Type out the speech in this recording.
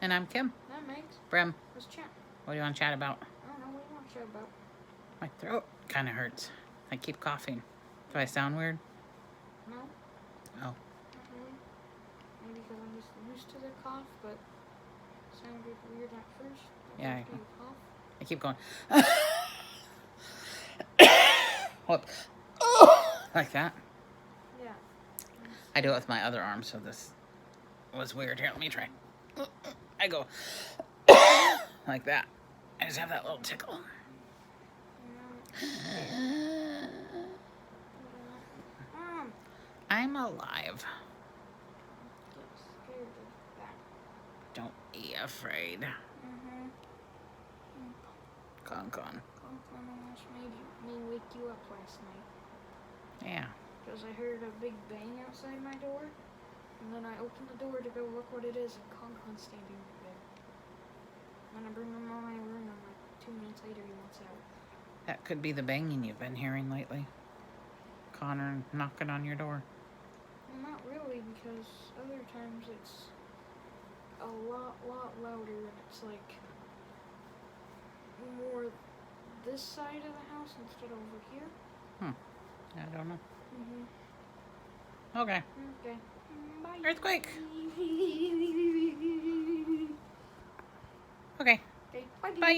And I'm Kim. That makes. Brem, Let's chat. what do you want to chat about? I don't know what you want to chat about. My throat kind of hurts. I keep coughing. Do I sound weird? No. Oh. Not really. Maybe because I'm just used to the cough, but it sounded weird at first. Yeah. After you cough. I keep going. Whoop. Like that. Yeah. I do it with my other arm, so this was weird. Here, let me try. I go like that. I just have that little tickle. I'm alive. Get scared of that. Don't be afraid. Con. Conklin almost made me wake you up last night. Yeah. Because I heard a big bang outside my door. And then I opened the door to go look what it is, and Conklin's standing right there. When I bring him in my room, and like 2 minutes later, he wants out. That could be the banging you've been hearing lately. Connor knocking on your door. Well, not really, because other times it's a lot louder, and it's like more this side of the house instead of over here. I don't know. Okay. Bye. Earthquake. Okay. Bye. Bye.